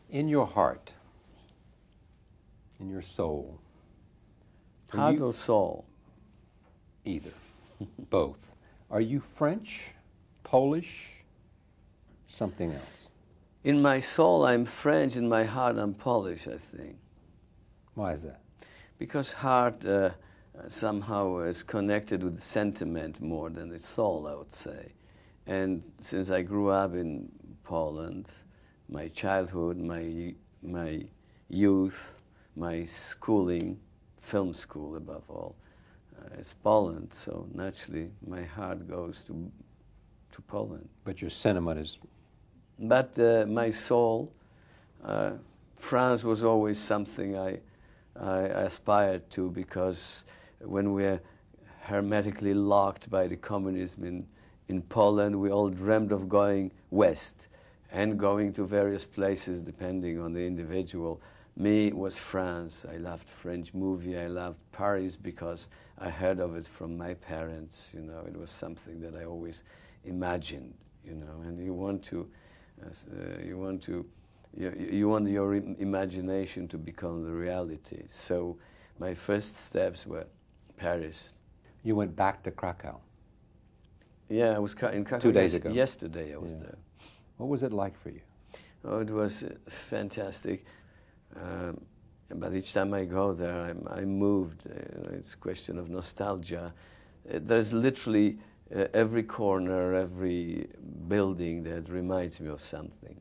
In your heart, in your soul. Heart or soul? Either. Both. Are you French, Polish, something else? In my soul, I'm French. In my heart, I'm Polish, I think. Why is that? Because heart somehow is connected with sentiment more than the soul, I would say. And since I grew up in Poland, my childhood, my youth, my schooling, film school above all, it's Poland. So naturally, my heart goes to Poland. But your sentiment is... But my soul, France was always something I aspired to, because when we're hermetically locked by the communism in Poland, we all dreamed of going west and going to various places depending on the individual. Me, it was France. I loved French movie. I loved Paris because I heard of it from my parents. You know, it was something that I always imagined. You know, and you want your imagination to become the reality. So my first steps were Paris. You went back to Krakow. Yeah, I was in Krakow 2 days ago. Yesterday I was there. What was it like for you? Oh, it was fantastic. But each time I go there, I'm moved. It's a question of nostalgia. There's literally every corner, every building that reminds me of something.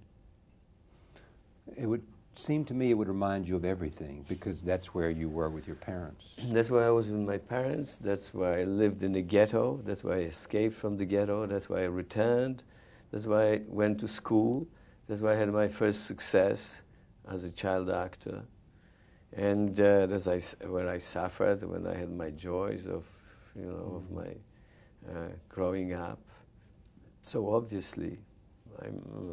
It would seem to me it would remind you of everything, because that's where you were with your parents. That's where I was with my parents. That's why I lived in the ghetto. That's why I escaped from the ghetto. That's why I returned. That's why I went to school. That's why I had my first success as a child actor. And where I suffered, when I had my joys of my growing up. So obviously,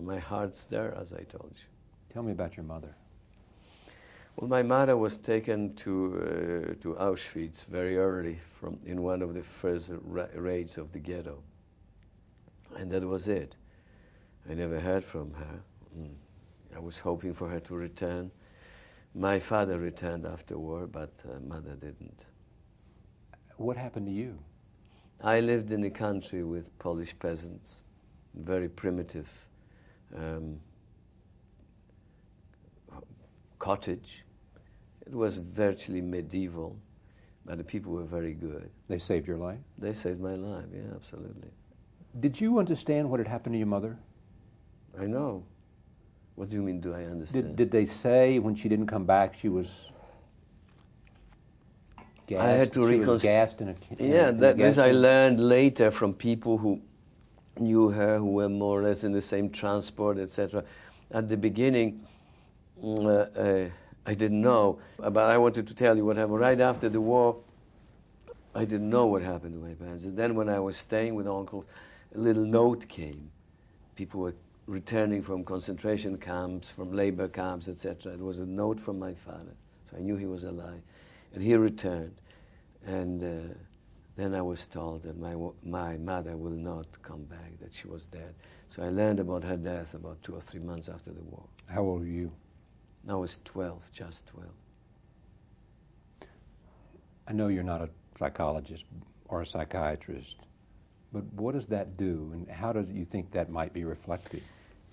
my heart's there, as I told you. Tell me about your mother. Well, my mother was taken to Auschwitz very early in one of the first raids of the ghetto. And that was it. I never heard from her. I was hoping for her to return. My father returned after war, but mother didn't. What happened to you? I lived in a country with Polish peasants, very primitive cottage. It was virtually medieval, but the people were very good. They saved your life? They saved my life, yeah, absolutely. Did you understand what had happened to your mother? I know. What do you mean, do I understand? Did they say when she didn't come back she was gassed? I had to she was gassed in a Yeah, this I learned later from people who knew her, who were more or less in the same transport, etc. At the beginning, I didn't know, but I wanted to tell you what happened. Right after the war, I didn't know what happened to my parents. And then when I was staying with uncles, a little note came. People were returning from concentration camps, from labor camps, etc. It was a note from my father, so I knew he was alive. And he returned. And then I was told that my mother will not come back, that she was dead. So I learned about her death about 2 or 3 months after the war. How old were you? I was 12, just 12. I know you're not a psychologist or a psychiatrist, but what does that do, and how do you think that might be reflected?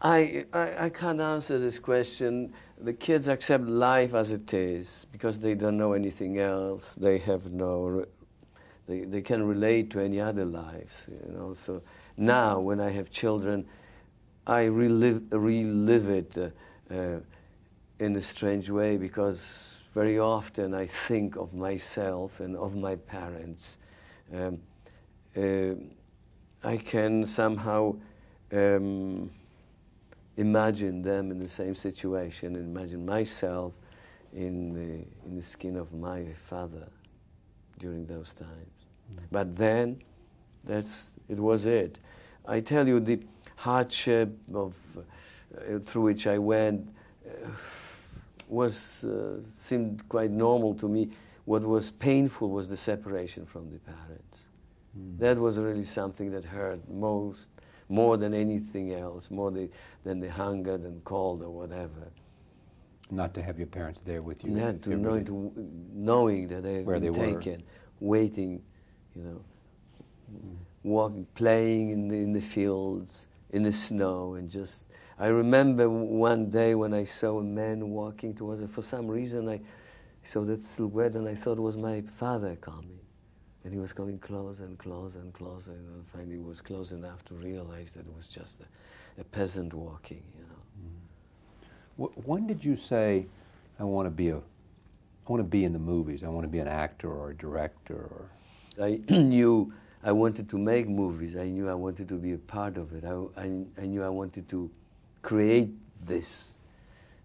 I can't answer this question. The kids accept life as it is because they don't know anything else. They have they can relate to any other lives, you know. So now, when I have children, I relive it in a strange way, because very often I think of myself and of my parents. I can somehow imagine them in the same situation, and imagine myself in the skin of my father during those times. But then, it was it. I tell you, the hardship through which I went seemed quite normal to me. What was painful was the separation from the parents. That was really something that hurt more more than anything else, than the hunger, than cold or whatever. Not to have your parents there with you. Yeah, knowing that they've been taken, waiting, you know, walking, playing in the fields, in the snow, and just. I remember one day when I saw a man walking towards it. For some reason, I saw that silhouette, and I thought it was my father coming, and he was coming closer and closer and closer, and finally, he was close enough to realize that it was just a peasant walking, you know. When did you say, I want to be in the movies, I want to be an actor or a director? Or... I knew I wanted to make movies. I knew I wanted to be a part of it. I knew I wanted to create this.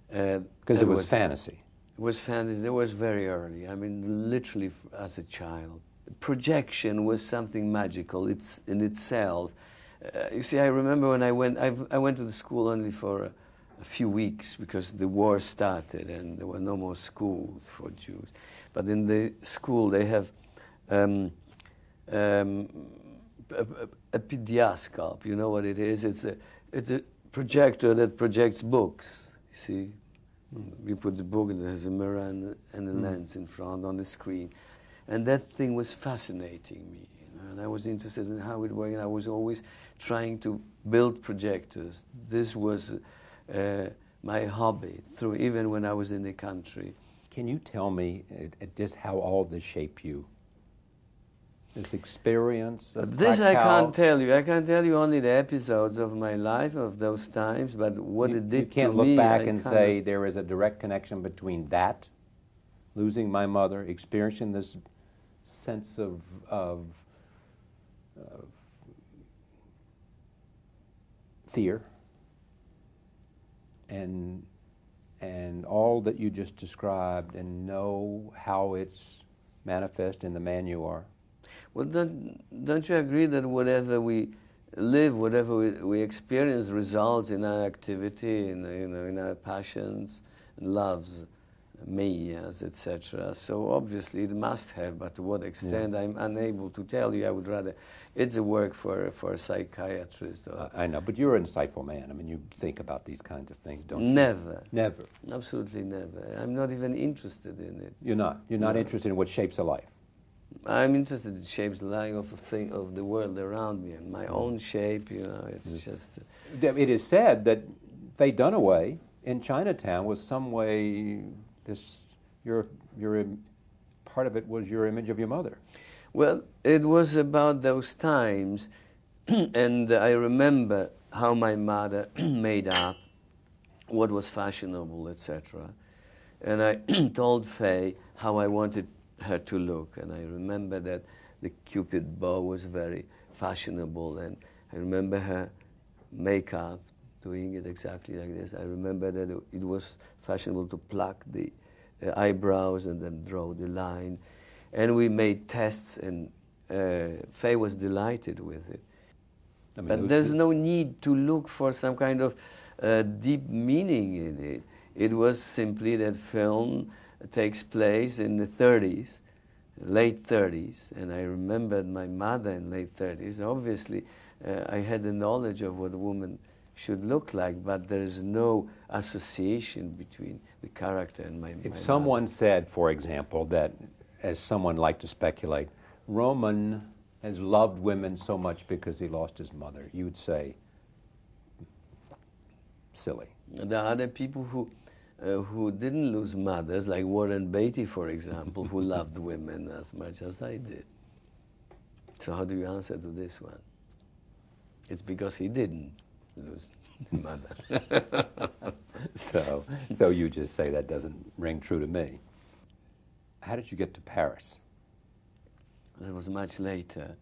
Because it was fantasy. It was fantasy. It was very early. I mean, literally as a child. Projection was something magical. It's in itself. You see, I remember when I went to the school only for a few weeks because the war started and there were no more schools for Jews. But in the school they have a pediascope. You know what it is? It's a projector that projects books. You see, you put the book and there's a mirror and a lens in front on the screen, and that thing was fascinating me. You know, and I was interested in how it worked. And I was always trying to build projectors. This was my hobby, even when I was in the country. Can you tell me just how all this shaped you? This experience of this Krakow? I can't tell you. I can tell you only the episodes of my life, of those times, but what it did to me... You can't look back and say there is a direct connection between that, losing my mother, experiencing this sense of fear, and all that you just described, and know how it's manifest in the man you are? Well, don't you agree that whatever we live, whatever we experience, results in our activity, in our passions, loves, manias, etc. So obviously it must have, but to what extent I'm unable to tell you. I would rather, it's a work for a psychiatrist. I know, but you're an insightful man. I mean, you think about these kinds of things, don't you? Never. Never. Absolutely never. I'm not even interested in it. You're not. You're not interested in what shapes a life. I'm interested in shapes the life of the world around me, and my own shape. You know, it's just. It is said that Faye Dunaway in Chinatown was some way your part of it was your image of your mother. Well, it was about those times, and I remember how my mother made up what was fashionable, etc. And I told Faye how I wanted her to look, and I remember that the Cupid bow was very fashionable, and I remember her makeup, doing it exactly like this. I remember that it was fashionable to pluck the eyebrows and then draw the line, and we made tests, and Faye was delighted with it. I mean, but there's no need to look for some kind of deep meaning in it. It was simply that film takes place in the 30s, late 30s, and I remembered my mother in late 30s. Obviously, I had the knowledge of what a woman should look like, but there is no association between the character and my If someone mother said, for example, that, as someone liked to speculate, Roman has loved women so much because he lost his mother, you would say, silly. There are other people who didn't lose mothers, like Warren Beatty, for example, who loved women as much as I did. So how do you answer to this one? It's because he didn't lose mother. So you just say that doesn't ring true to me. How did you get to Paris? That was much later.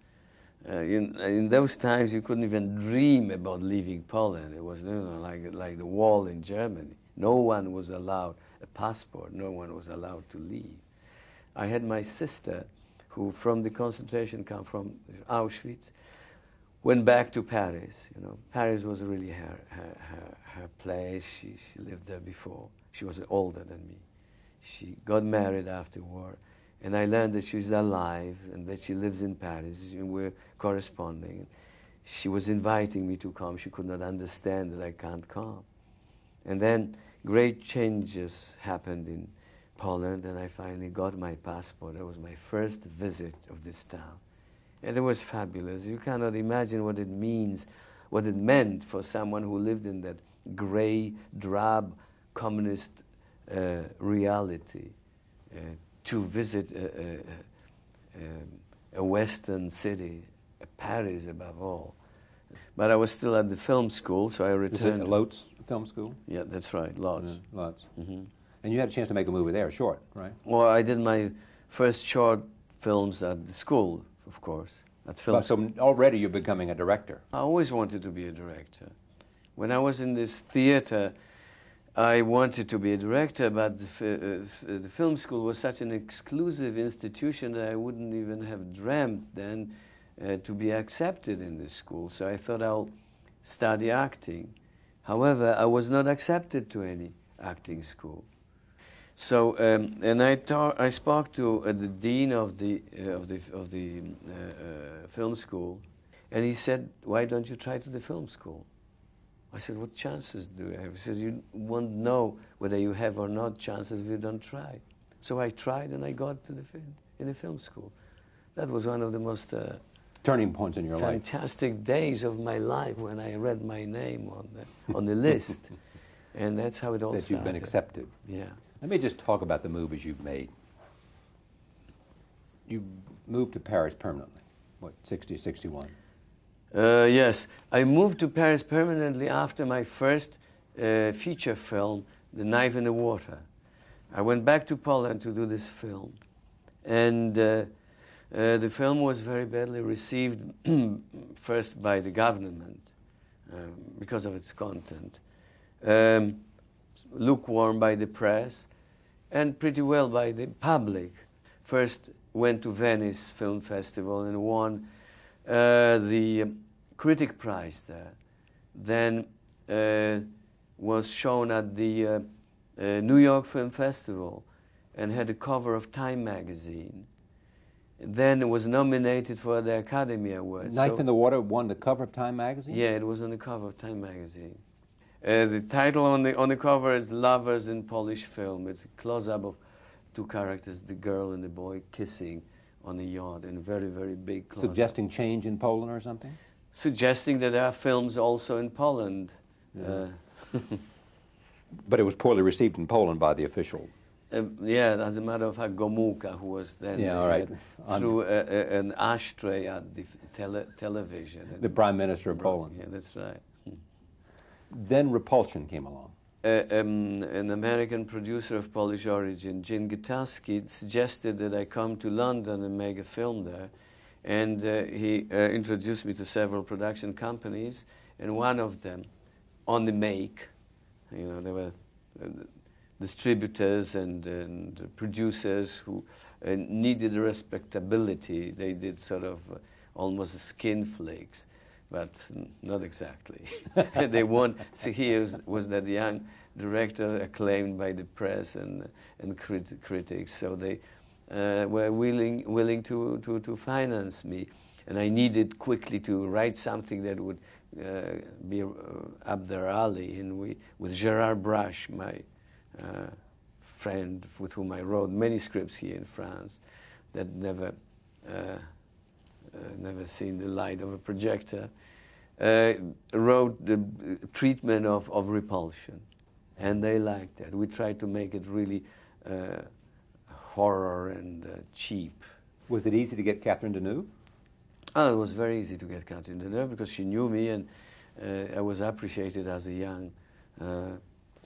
In those times, you couldn't even dream about leaving Poland. It was like the wall in Germany. No one was allowed a passport. No one was allowed to leave. I had my sister, who from the concentration camp, from Auschwitz, went back to Paris. You know, Paris was really her place. She lived there before. She was older than me. She got married after war, and I learned that she's alive and that she lives in Paris. And we're corresponding. she was inviting me to come. She could not understand that I can't come. And then great changes happened in Poland, and I finally got my passport. That was my first visit of this town. And it was fabulous. You cannot imagine what it means, what it meant for someone who lived in that gray, drab, communist reality to visit a Western city, Paris above all. But I was still at the film school, so I returned. Is it Lotz Film School? Yeah, that's right, Lotz. Yeah, Lotz. Mm-hmm. And you had a chance to make a movie there, short, right? Well, I did my first short films at the school, of course, at film school. So already you're becoming a director. I always wanted to be a director. When I was in this theater, I wanted to be a director, but the film school was such an exclusive institution that I wouldn't even have dreamt then to be accepted in this school. So I thought I'll study acting. However, I was not accepted to any acting school. So, and I spoke to the dean of the film school, and he said, "Why don't you try to the film school?" I said, "What chances do you have?" He says, "You won't know whether you have or not chances if you don't try." So I tried, and I got to in the film school. That was one of the most turning points in your life. Fantastic days of my life when I read my name on the list, and that's how it all started. That you've been accepted. Yeah. Let me just talk about the movies you've made. You moved to Paris permanently, what, 60, 61? Yes. I moved to Paris permanently after my first feature film, The Knife in the Water. I went back to Poland to do this film. And the film was very badly received, first by the government, because of its content, lukewarm by the press, and pretty well by the public. First went to Venice Film Festival and won the Critic Prize there. Then was shown at the New York Film Festival and had a cover of Time magazine. Then it was nominated for the Academy Award. Knife in the Water won the cover of Time magazine? Yeah, it was on the cover of Time magazine. The title on the cover is Lovers in Polish Film. It's a close-up of two characters, the girl and the boy, kissing on a yacht in very, very big close-up. Suggesting change in Poland or something? Suggesting that there are films also in Poland. Yeah. But it was poorly received in Poland by the official. Yeah, as a matter of fact, Gomułka, who was then threw an ashtray at the television. The Prime Minister of Poland. Yeah, that's right. Then Repulsion came along. An American producer of Polish origin, Jin Gutaski, suggested that I come to London and make a film there. And he introduced me to several production companies, and one of them, On the Make, there were distributors and producers who needed respectability. They did sort of almost skin flicks, but not exactly. They want. See, here was that young director acclaimed by the press and critics. So they were willing to finance me, and I needed quickly to write something that would be up their alley. And with Gérard Brache, my friend with whom I wrote many scripts here in France that never seen the light of a projector, wrote the treatment of Repulsion, and they liked that. We tried to make it really horror and cheap. Was it easy to get Catherine Deneuve? Oh, it was very easy to get Catherine Deneuve because she knew me, and I was appreciated as a young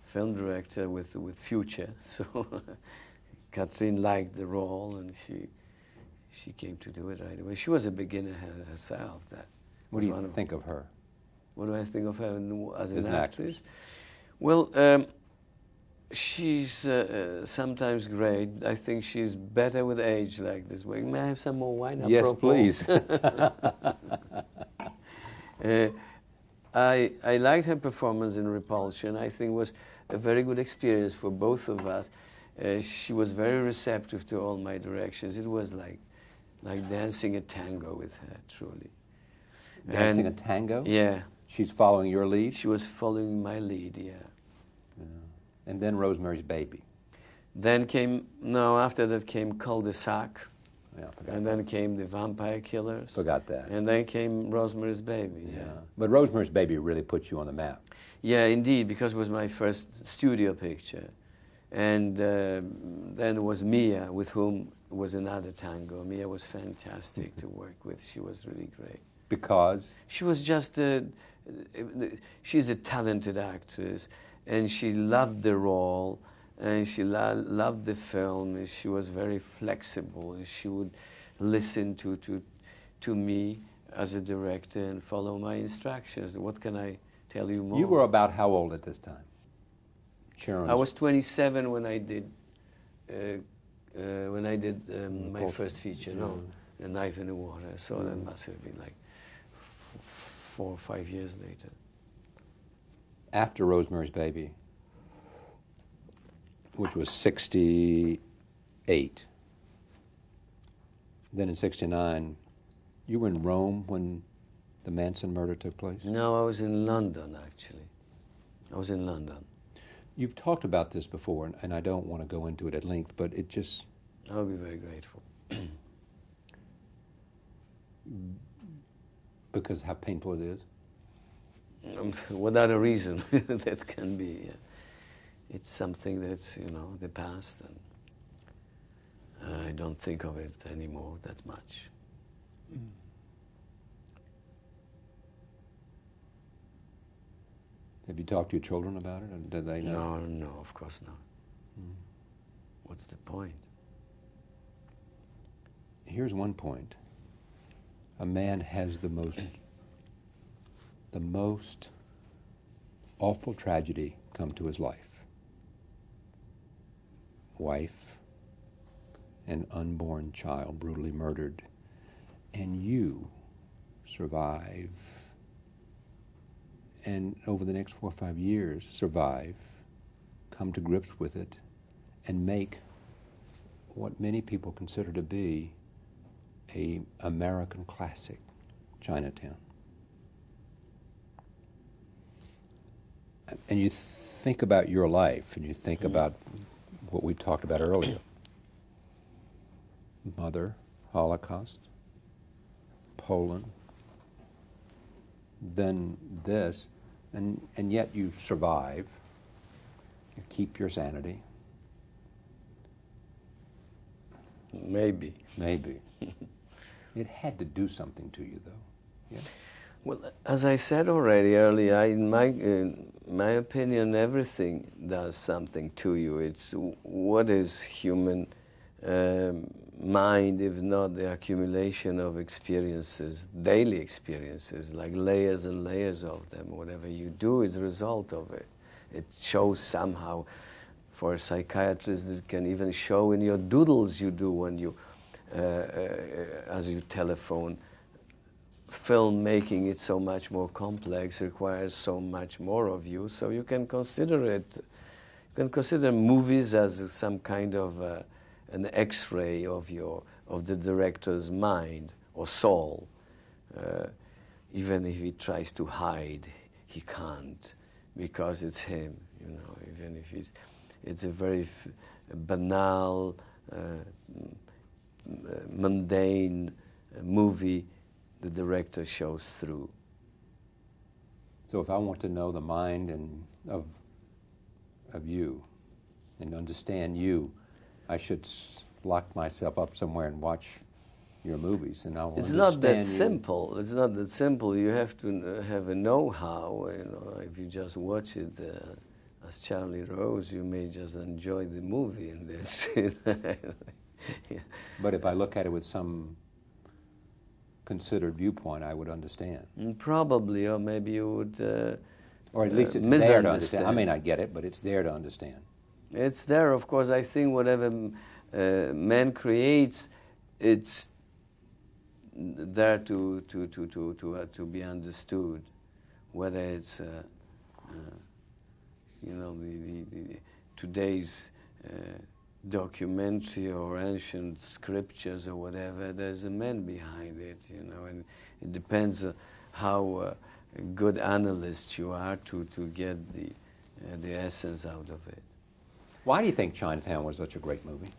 film director with future. So Catherine liked the role, and she came to do it right away. She was a beginner herself. What do you think of her? What do I think of her as an actress? Well, she's sometimes great. I think she's better with age like this. May I have some more wine? Yes, please. I liked her performance in Repulsion. I think it was a very good experience for both of us. She was very receptive to all my directions. It was like dancing a tango with her, truly. Dancing a tango? Yeah. She's following your lead? She was following my lead, yeah. And then Rosemary's Baby. Then came, no, after that came Cul-de-sac. Yeah, forgot And that. then came The Vampire Killers. Forgot that. And then came Rosemary's Baby, yeah. But Rosemary's Baby really put you on the map. Yeah, indeed, because it was my first studio picture. And then it was Mia, with whom was another tango. Mia was fantastic to work with. She was really great. Because? She was just she's a talented actress, and she loved the role, and she loved the film, and she was very flexible, and she would listen to me as a director and follow my instructions. What can I tell you more? You were about how old at this time? Sharon's. I was 27 when I did my first feature. No, A Knife in the Water. So that must have been like 4 or 5 years later. After Rosemary's Baby, which was 68. Then in 69, you were in Rome when the Manson murder took place? No, I was in London, actually. I was in London. You've talked about this before, and I don't want to go into it at length, but it just... I'll be very grateful. Because how painful it is? Without a reason, that can be. It's something that's, the past, and I don't think of it anymore that much. Have you talked to your children about it, or do they know? No, of course not. What's the point? Here's one point. A man has the most awful tragedy come to his life. Wife, an unborn child brutally murdered, and you survive, and over the next 4 or 5 years survive, come to grips with it, and make what many people consider to be an American classic, Chinatown. And you think about your life, and you think about what we talked about earlier. Mother, Holocaust, Poland, then this, and yet you survive, you keep your sanity. Maybe. Maybe. It had to do something to you, though. Yeah. Well, as I said already earlier, in my opinion, everything does something to you. It's what is human mind, if not the accumulation of experiences, daily experiences, like layers and layers of them. Whatever you do is a result of it. It shows somehow. For a psychiatrist, it can even show in your doodles you do when you, as you telephone. Filmmaking, it's so much more complex, requires so much more of you, so you can consider it, you can consider movies as some kind of an X-ray of the director's mind or soul. Even if he tries to hide, he can't, because it's him, even if it's a very banal, mundane movie, the director shows through. So if I want to know the mind of you and understand you, I should lock myself up somewhere and watch your movies, and I'll It's understand not that you. simple. It's not that simple. You have to have a know-how. If you just watch it as Charlie Rose, you may just enjoy the movie, and that's it. Yeah. But if I look at it with some considered viewpoint, I would understand. Probably, or maybe you would or at least it's there to understand. I may not get it, but it's there to understand. It's there, of course. I think whatever man creates, it's there to be understood. Whether it's the today's documentary or ancient scriptures or whatever, there's a man behind it, and it depends how good analyst you are to get the essence out of it. Why do you think Chinatown was such a great movie?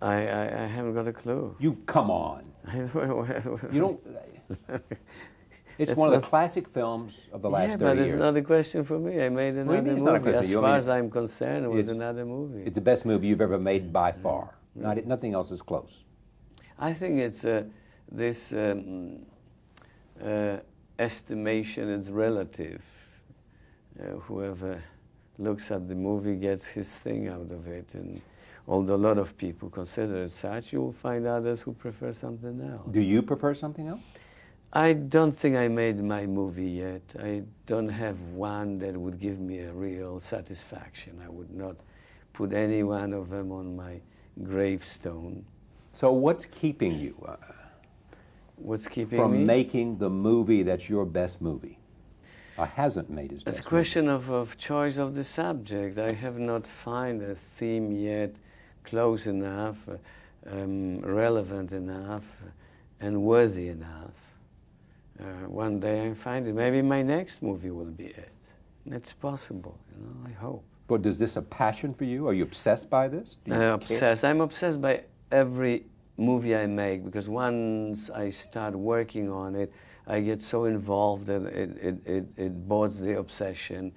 I haven't got a clue. You come on. You don't. It's one of the classic films of the last 30 years. Yeah, but years. it's not a question for me. I made another movie. As far as I'm concerned, it was another movie. It's the best movie you've ever made by far. Nothing else is close. I think it's this estimation is relative. Whoever looks at the movie gets his thing out of it, and although a lot of people consider it such, you will find others who prefer something else. Do you prefer something else? I don't think I made my movie yet. I don't have one that would give me a real satisfaction. I would not put any one of them on my gravestone. So what's keeping you What's keeping from me? making the movie that's your best movie? Or hasn't made his best movie? It's a question of choice of the subject. I have not found a theme yet close enough, relevant enough, and worthy enough. One day I find it. Maybe my next movie will be it. It's possible, I hope. But is this a passion for you? Are you obsessed by this? Obsessed. I'm obsessed by every movie I make, because once I start working on it, I get so involved that it boards the obsession.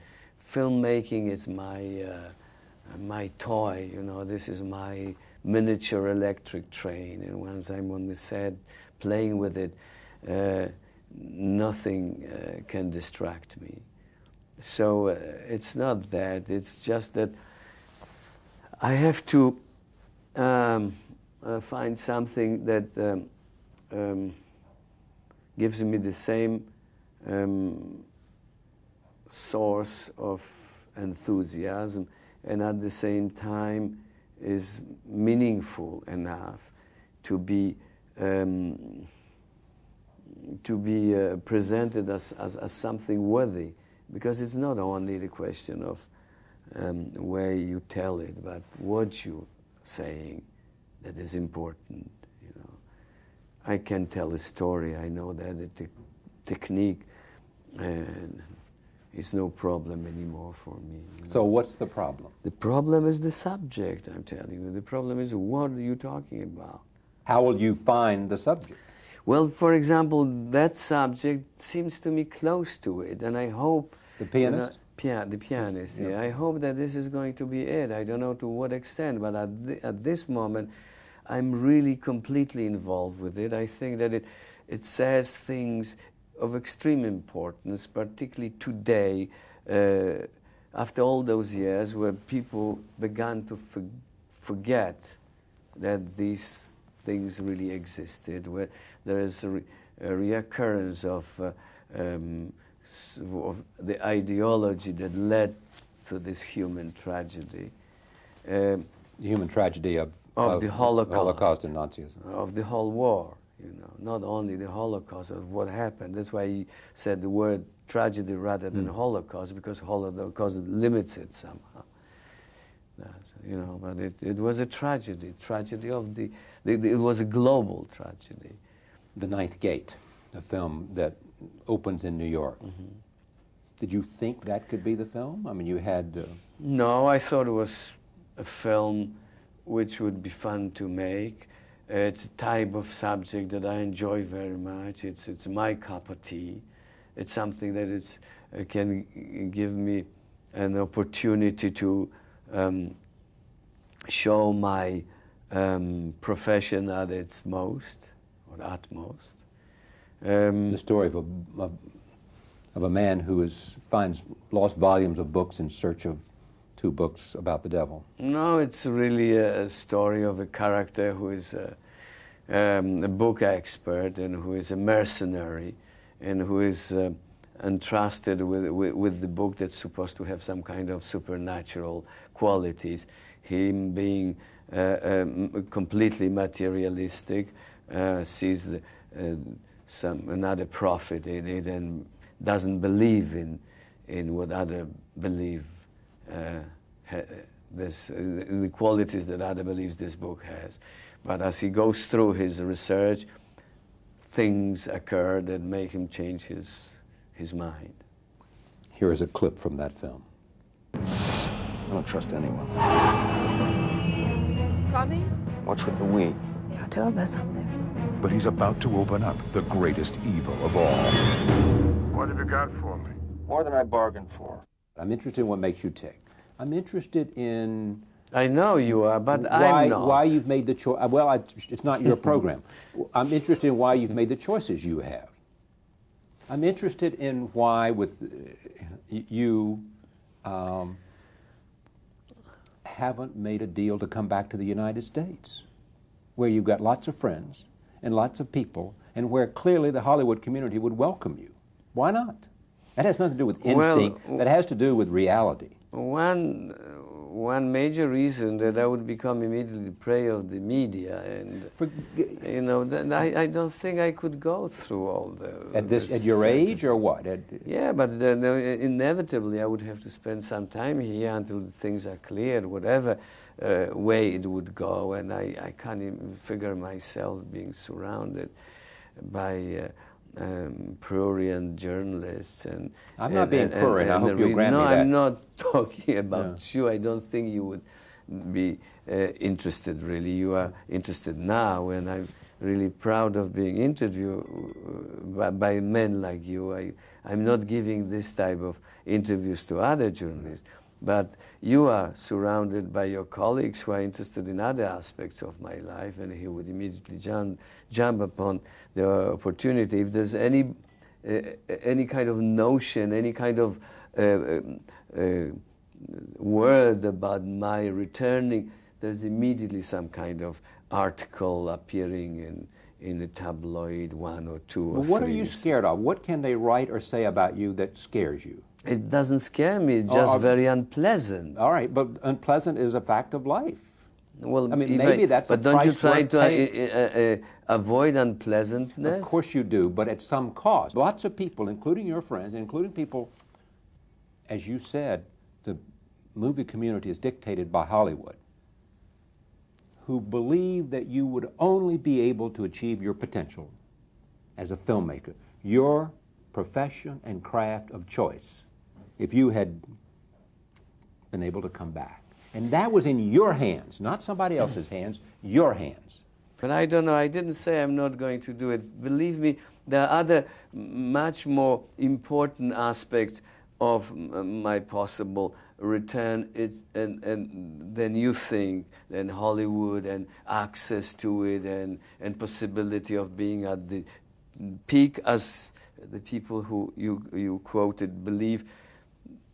Filmmaking is my toy, this is my miniature electric train, and once I'm on the set playing with it, nothing can distract me. So it's not that, it's just that I have to find something that gives me the same source of enthusiasm, and at the same time is meaningful enough to be presented as something worthy, because it's not only the question of where you tell it, but what you're saying that is important. I can tell a story. I know that the technique is no problem anymore for me. So what's the problem? The problem is the subject, I'm telling you. The problem is, what are you talking about? How will you find the subject? Well, for example, that subject seems to me close to it, and I hope... The pianist? The pianist, yeah. I hope that this is going to be it. I don't know to what extent, but at this moment, I'm really completely involved with it. I think that it says things of extreme importance, particularly today, after all those years where people began to forget that these things really existed, where there is a reoccurrence of the ideology that led to this human tragedy. The human tragedy of the Holocaust and Nazism. Of the whole war, not only the Holocaust, of what happened. That's why he said the word tragedy rather than Holocaust, because Holocaust limits it somehow. But it was a tragedy of it was a global tragedy. The Ninth Gate, a film that opens in New York. Mm-hmm. Did you think that could be the film? I mean, you had... No, I thought it was a film which would be fun to make. It's a type of subject that I enjoy very much. It's my cup of tea. It's something that can give me an opportunity to show my profession at its most, or utmost. The story of a man who finds lost volumes of books in search of 2 books about the devil. No, it's really a story of a character who is a book expert and who is a mercenary and who is entrusted with the book that's supposed to have some kind of supernatural qualities. Him being completely materialistic, sees another prophet in it and doesn't believe in what other believe, the qualities that other believes this book has. But as he goes through his research, things occur that make him change his mind. Here is a clip from that film. I don't trust anyone. Coming? What's with the we? There are two of us out there. But he's about to open up the greatest evil of all. What have you got for me? More than I bargained for. I'm interested in what makes you tick. I'm interested in I know you are, but I'm not. Why you've made the choice. Well, it's not your program. I'm interested in why you've made the choices you have. I'm interested in why, with you, haven't made a deal to come back to the United States, where you've got lots of friends and lots of people, and where clearly the Hollywood community would welcome you. Why not? That has nothing to do with instinct. That has to do with reality. One major reason that I would become immediately prey of the media, and you know, I don't think I could go through all the. At your age, or what? Yeah, but inevitably I would have to spend some time here until things are cleared, whatever way it would go, and I can't even figure myself being surrounded by. Prurient journalists and I'm not being prurient. I hope you'll grant me that. No, I'm not talking about you. I don't think you would be interested. Really, you are interested now, and I'm really proud of being interviewed by men like you. I'm not giving this type of interviews to other journalists, but you are surrounded by your colleagues who are interested in other aspects of my life, and he would immediately jump upon the opportunity. If there's any kind of notion, any kind of word about my returning, there's immediately some kind of article appearing in a tabloid, one or two or three. What are you things. scared of? What can they write or say about you that scares you? It doesn't scare me, it's just very unpleasant. All right, but unpleasant is a fact of life. Well, I mean, maybe that's but a don't you price try worth to avoid unpleasantness? Of course you do, but at some cost. Lots of people, including your friends, including people, as you said, the movie community is dictated by Hollywood, who believe that you would only be able to achieve your potential as a filmmaker, your profession and craft of choice, if you had been able to come back. And that was in your hands, not somebody else's hands, your hands. But I don't know, I didn't say I'm not going to do it. Believe me, there are other much more important aspects of my possible return than you think, than Hollywood and access to it and possibility of being at the peak, as the people who you quoted believe.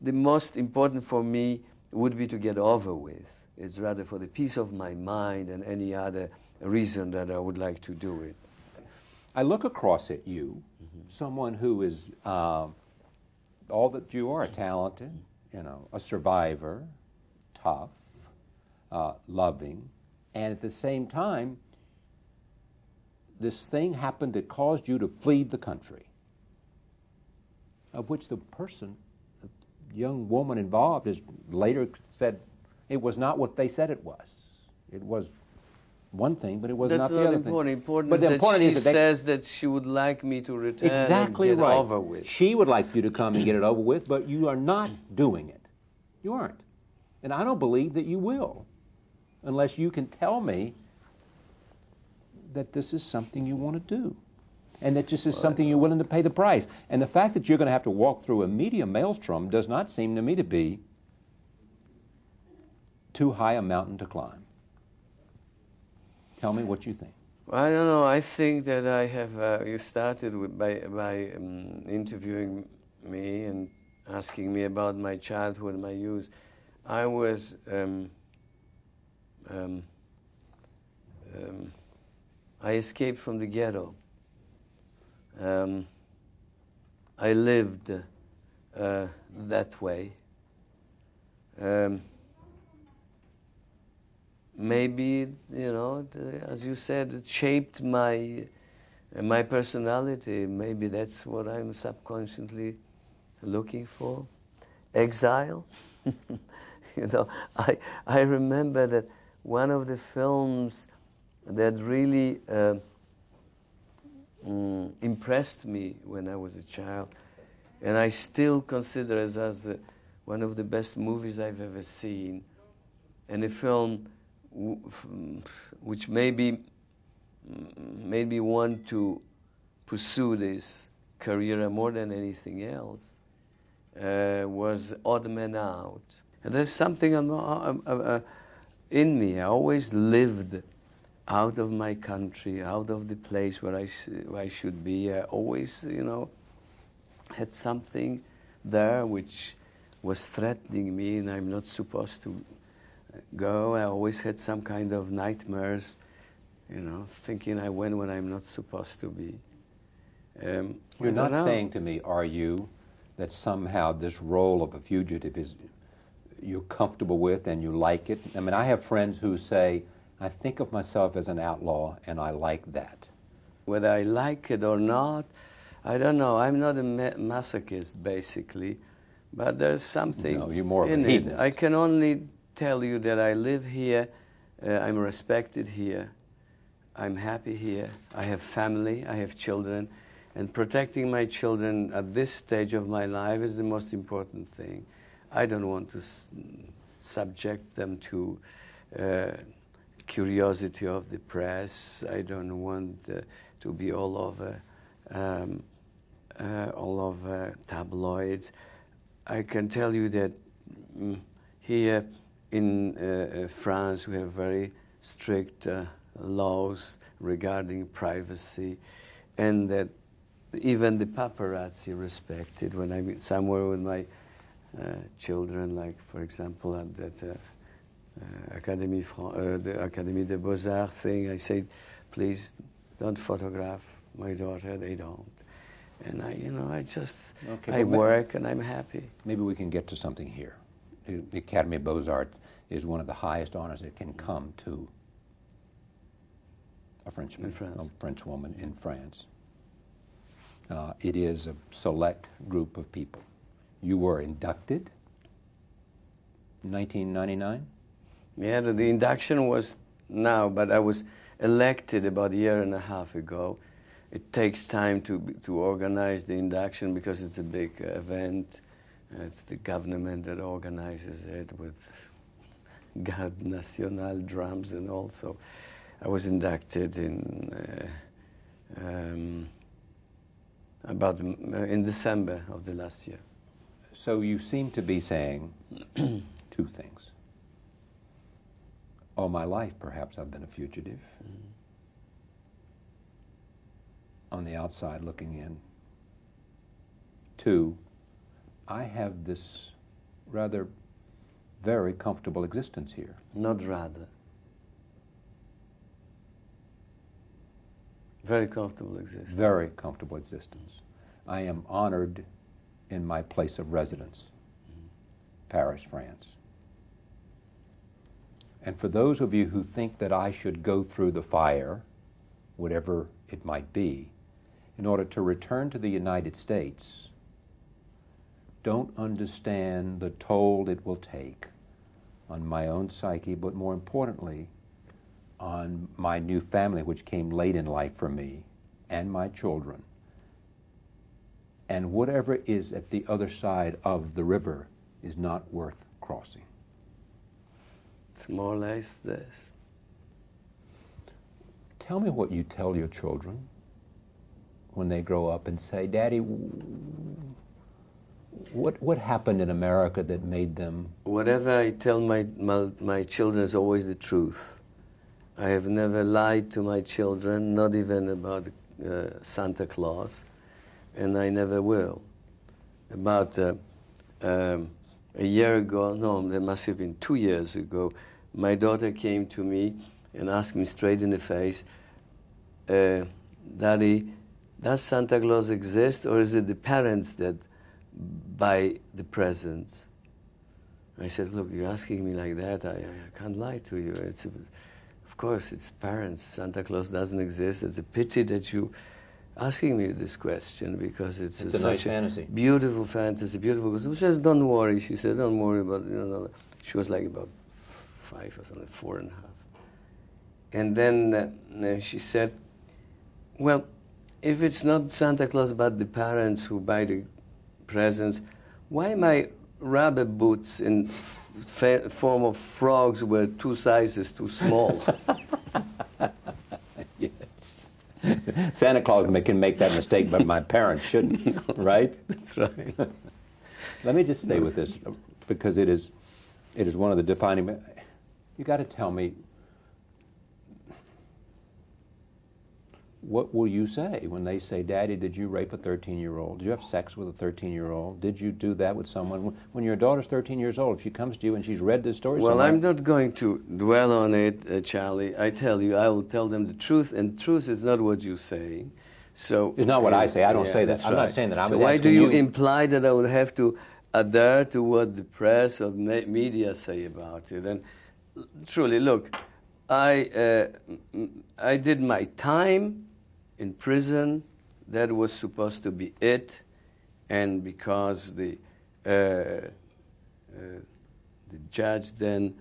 The most important for me would be to get over with. It's rather for the peace of my mind and any other reason that I would like to do it. I look across at you, someone who is all that you are, talented, you know, a survivor, tough, loving, and at the same time, this thing happened that caused you to flee the country, of which the person, the young woman involved, has later said it was not what they said it was. It was one thing, but it was not the other thing. That's not important. Important but is the important that she is that says that she would like me to return exactly and get right. over with. She would like you to come and get it over with, but you are not doing it. You aren't. And I don't believe that you will, unless you can tell me that this is something you want to do, and that this is something you're willing to pay the price. And the fact that you're going to have to walk through a media maelstrom does not seem to me to be too high a mountain to climb. Tell me what you think. I don't know. I think that I have. You started by interviewing me and asking me about my childhood and my youth. I was. I escaped from the ghetto. I lived that way. Maybe, you know, as you said, it shaped my personality. Maybe that's what I'm subconsciously looking for. Exile. You know, I remember that one of the films that really impressed me when I was a child, and I still consider it as one of the best movies I've ever seen, and a film which maybe made me want to pursue this career more than anything else was Odd Man Out. And there's something in me. I always lived out of my country, out of the place where I should be. I always, had something there which was threatening me, and I'm not supposed to go. I always had some kind of nightmares, thinking I went when I'm not supposed to be. You're not saying to me, are you, that somehow this role of a fugitive is you're comfortable with and you like it? I mean, I have friends who say, I think of myself as an outlaw and I like that. Whether I like it or not, I don't know. I'm not a masochist, basically, but there's something no, you're more of in a hedonist. it. I can only tell you that I live here, I'm respected here, I'm happy here, I have family, I have children, and protecting my children at this stage of my life is the most important thing. I don't want to subject them to curiosity of the press. I don't want to be all over tabloids. I can tell you that here in France we have very strict laws regarding privacy, and that even the paparazzi respect it. When I'm somewhere with my children, like for example at that the Académie des Beaux-Arts thing, I say, please don't photograph my daughter. They don't. And I work and I'm happy. Maybe we can get to something here. The Academy of Beaux-Arts is one of the highest honors that can come to a Frenchman, a French woman in France. It is a select group of people. You were inducted in 1999? Yeah, the induction was now, but I was elected about a year and a half ago. It takes time to organize the induction because it's a big event. It's the government that organizes it with Garde Nationale drums and all. So I was inducted in in December of the last year. So you seem to be saying two things. All my life, perhaps, I've been a fugitive. On the outside looking in. Two, I have this rather very comfortable existence here. Not rather. Very comfortable existence. Very comfortable existence. I am honored in my place of residence, Paris, France. And for those of you who think that I should go through the fire, whatever it might be, in order to return to the United States, don't understand the toll it will take on my own psyche, but more importantly, on my new family, which came late in life for me, and my children. And whatever is at the other side of the river is not worth crossing. It's more or less this. Tell me what you tell your children when they grow up and say, Daddy, what happened in America that made them... Whatever I tell my children is always the truth. I have never lied to my children, not even about Santa Claus, and I never will. About a year ago, no, there must have been 2 years ago, my daughter came to me and asked me straight in the face, Daddy, does Santa Claus exist, or is it the parents that buy the presents? I said, look, you're asking me like that, I can't lie to you. Of course, it's parents. Santa Claus doesn't exist. It's a pity that you asking me this question, because it's a such nice fantasy. Beautiful fantasy, beautiful. She says, don't worry. She said, don't worry about it. She was like about 5 or something, 4.5. And then she said, well, if it's not Santa Claus but the parents who buy the presents, why my rubber boots in form of frogs were 2 sizes too small? Yes. Santa Claus can make that mistake, but my parents shouldn't, right? That's right. Let me just stay with this, because it is one of the defining. You got to tell me, what will you say when they say, "Daddy, did you rape a 13-year-old? Did you have sex with a 13-year-old? Did you do that with someone?" When your daughter's 13 years old, if she comes to you and she's read this story Well, somewhere, I'm not going to dwell on it, Charlie. I tell you, I will tell them the truth, and truth is not what you say. So it's not what I say. I don't say that. that's I'm not right. saying that. I'm so why do asking you imply that I would have to adhere to what the press or media say about it? And truly, look, I did my time in prison. That was supposed to be it, and because the judge then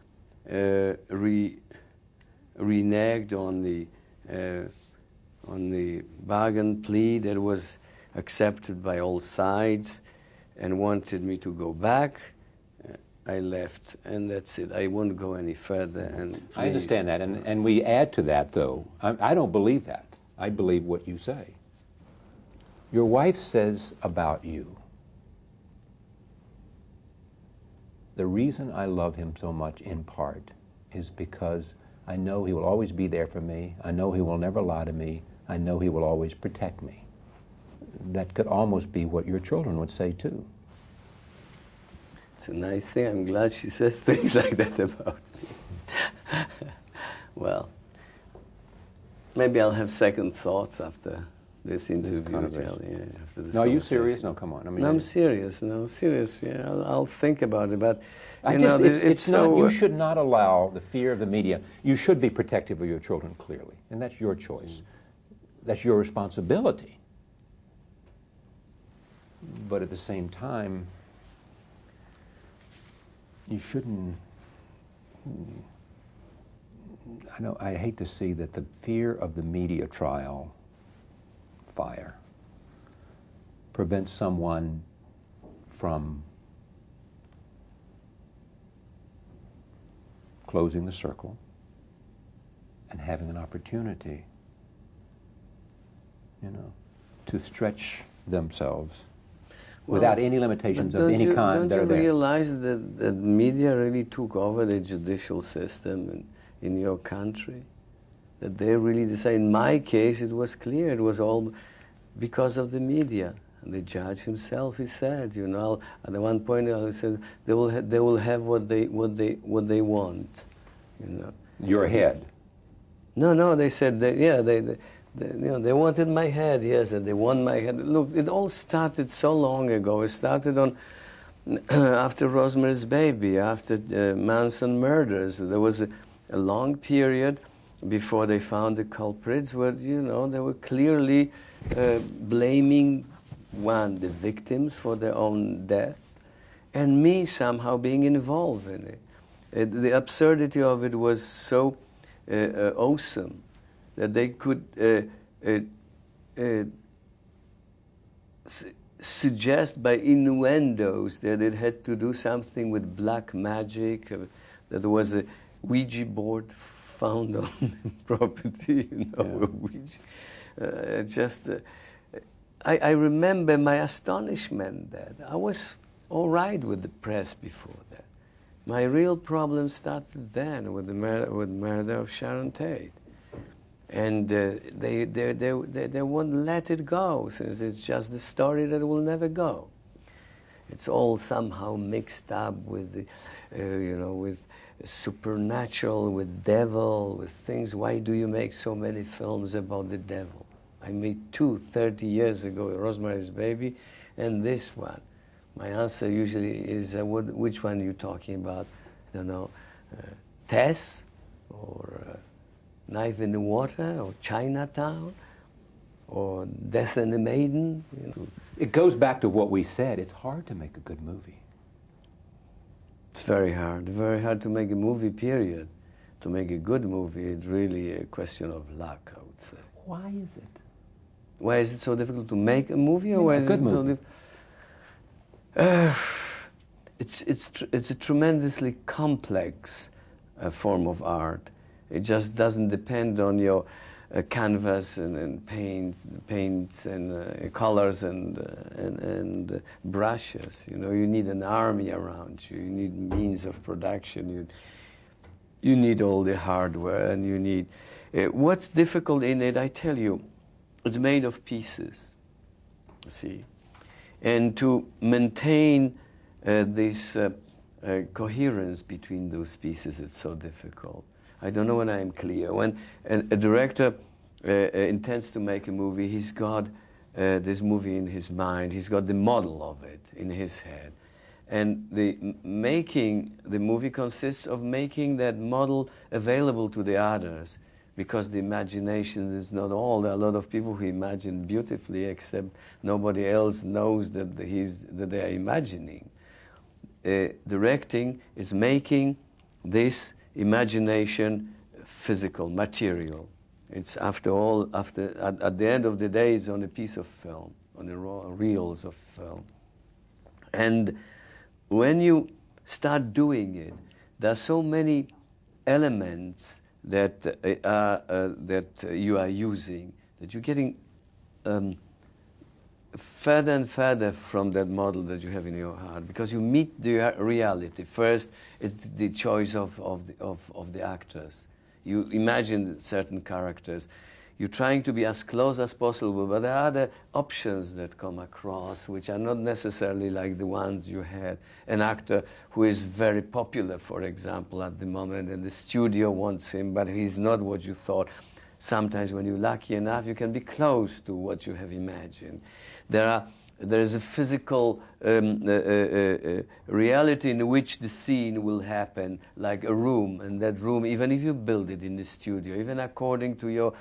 reneged on the bargain plea that was accepted by all sides and wanted me to go back, I left, and that's it. I won't go any further. And I understand that, and we add to that, though. I don't believe that. I believe what you say. Your wife says about you, "The reason I love him so much, in part, is because I know he will always be there for me. I know he will never lie to me. I know he will always protect me." That could almost be what your children would say, too. It's a nice thing. I'm glad she says things like that about me. Well, maybe I'll have second thoughts after this interview. After this no, are you serious? No, come on. I mean, no, I'm serious. No, serious. Yeah, I'll think about it. But it's so. You should not allow the fear of the media. You should be protective of your children, clearly, and that's your choice. That's your responsibility. But at the same time, you shouldn't. I hate to see that the fear of the media trial fire prevents someone from closing the circle and having an opportunity, to stretch themselves without any limitations of any kind that are there. Don't you realize that media really took over the judicial system in your country? That they really decided. In my case, it was clear. It was all because of the media. And the judge himself, he said, at one point, he said, they will have what they want. Your head. No, they said they wanted my head. Yes, and they want my head. Look, it all started so long ago. It started after Rosemary's Baby, after Manson murders. There was a long period before they found the culprits where, they were clearly blaming the victims for their own death, and me somehow being involved in it. The absurdity of it was so awesome that they could suggest by innuendos that it had to do something with black magic, that there was a Ouija board found on the property, a Ouija. I remember my astonishment that I was all right with the press before that. My real problem started then with the murder of Sharon Tate. And they won't let it go, since it's just the story that will never go. It's all somehow mixed up with, with supernatural, with devil, with things. Why do you make so many films about the devil? I made 2 30 years ago, Rosemary's Baby, and this one. My answer usually is, which one are you talking about? I don't know, Tess, or Knife in the Water, or Chinatown, or Death and the Maiden. It goes back to what we said. It's hard to make a good movie. It's very hard to make a movie, period. To make a good movie, it's really a question of luck, I would say. Why is it? Why is it so difficult to make a movie, or why is good it so movie. It's a tremendously complex form of art. It just doesn't depend on your canvas and paint and colors and brushes. You know, you need an army around you. You need means of production. You need all the hardware, and you need. What's difficult in it, I tell you, it's made of pieces. See, and to maintain this coherence between those pieces, it's so difficult. I don't know when I am clear. When a director intends to make a movie, he's got this movie in his mind. He's got the model of it in his head. And making the movie consists of making that model available to the others, because the imagination is not all. There are a lot of people who imagine beautifully, except nobody else knows that they are imagining. Directing is making this imagination physical, material. It's at the end of the day, it's on a piece of film, on the reels of film. And when you start doing it, there are so many elements that you are using that you're getting further and further from that model that you have in your heart, because you meet the reality. First, it's the choice of the actors. You imagine certain characters. You're trying to be as close as possible, but there are other options that come across which are not necessarily like the ones you had. An actor who is very popular, for example, at the moment, and the studio wants him, but he's not what you thought. Sometimes when you're lucky enough, you can be close to what you have imagined. There is a physical reality in which the scene will happen, like a room, and that room, even if you build it in the studio, even according to your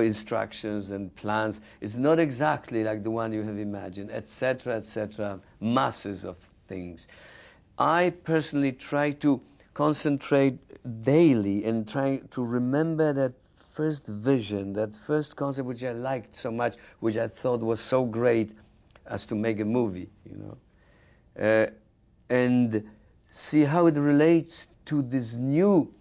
instructions and plans, it's not exactly like the one you have imagined, etc., etc., masses of things. I personally try to concentrate daily and try to remember that first vision, that first concept which I liked so much, which I thought was so great as to make a movie, you know, and see how it relates to this new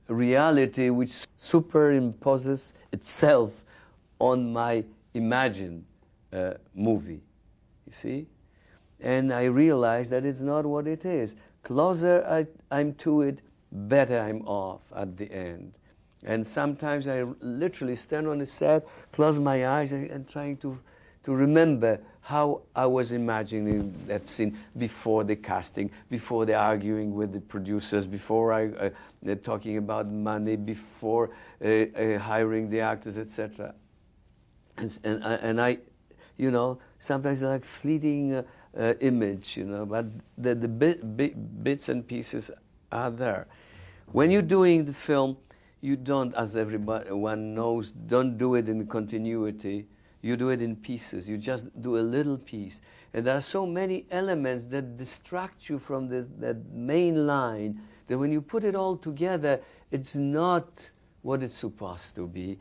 reality which superimposes itself on my imagined movie, you see? And I realize that it's not what it is. Closer I'm to it, better I'm off at the end. And sometimes I literally stand on the set, close my eyes, and trying to remember how I was imagining that scene before the casting, before the arguing with the producers, before talking about money, before hiring the actors, etc. And I, you know, sometimes like fleeting image, you know, but the bits and pieces are there. When you're doing the film, you don't, as everyone knows, don't do it in continuity. You do it in pieces. You just do a little piece. And there are so many elements that distract you from that main line that when you put it all together, it's not what it's supposed to be.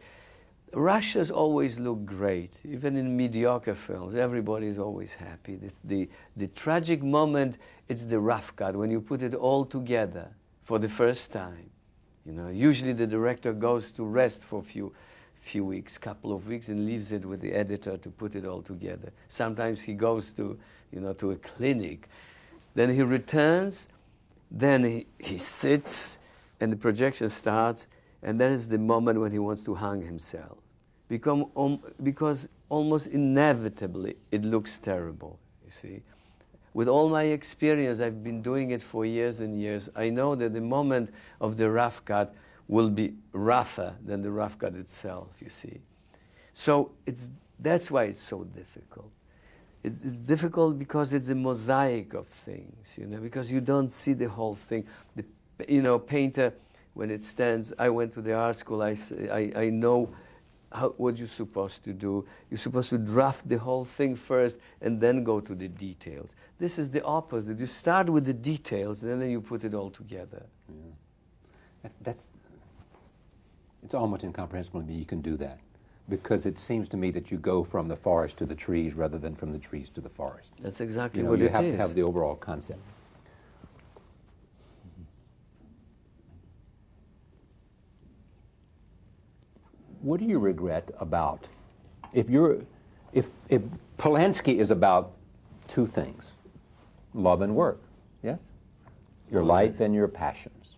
Russians always look great, even in mediocre films. Everybody is always happy. The tragic moment, it's the rough cut, when you put it all together for the first time. You know, usually the director goes to rest for a few weeks, couple of weeks, and leaves it with the editor to put it all together. Sometimes he goes to a clinic. Then he returns, then he sits, and the projection starts, and that is the moment when he wants to hang himself. Because almost inevitably it looks terrible, you see. With all my experience, I've been doing it for years and years, I know that the moment of the rough cut will be rougher than the rough cut itself, you see. So that's why it's so difficult. It's difficult because it's a mosaic of things, you know, because you don't see the whole thing. Painter, when it stands, I went to the art school, I know what you're supposed to do. You're supposed to draft the whole thing first and then go to the details. This is the opposite. You start with the details and then you put it all together. Yeah. It's almost incomprehensible to me you can do that, because it seems to me that you go from the forest to the trees rather than from the trees to the forest. That's exactly You know, what you it have is. to have the overall concept. What do you regret about, if Polanski is about two things, love and work, yes? Your life and your passions.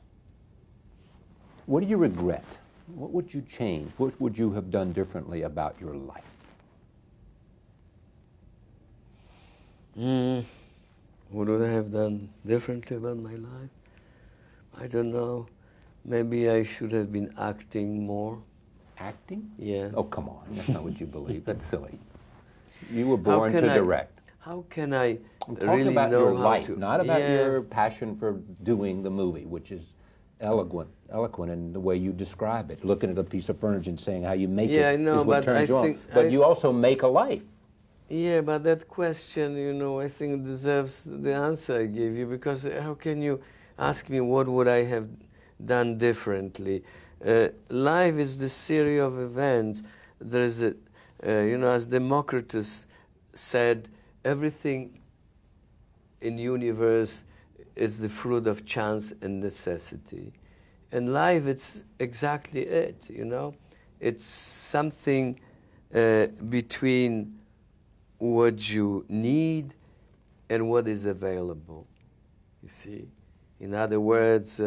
What do you regret? What would you change? What would you have done differently about your life? What would I have done differently about my life? I don't know. Maybe I should have been acting more. Acting? Yeah. Oh, come on. That's not what you believe. That's silly. You were born to direct. How can I I'm talking really about know your how life, to, not about yeah. your passion for doing the movie, which is eloquent in the way you describe it. Looking at a piece of furniture and saying how you make Yeah, it I know, is what but turns I you on. think But you also make a life. Yeah, but that question, you know, I think deserves the answer I gave you, because how can you ask me what would I have done differently? Life is the series of events. There is a, you know, as Democritus said, everything in universe is the fruit of chance and necessity. And life, it's exactly it, you know. It's something between what you need and what is available, you see. In other words,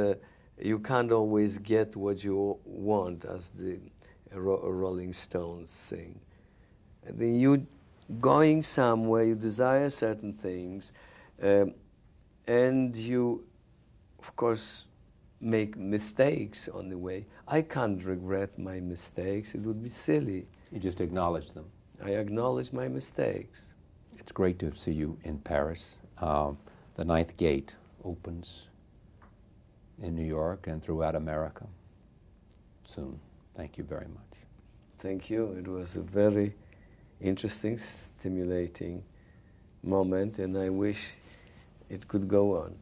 you can't always get what you want, as the Rolling Stones sing. And then you going somewhere, you desire certain things, and you, of course, make mistakes on the way. I can't regret my mistakes. It would be silly. You just acknowledge them. I acknowledge my mistakes. It's great to see you in Paris. The Ninth Gate opens in New York and throughout America soon. Thank you very much. Thank you. It was a very interesting, stimulating moment, and I wish it could go on.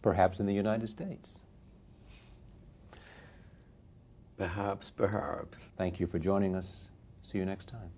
Perhaps in the United States. Perhaps, perhaps. Thank you for joining us. See you next time.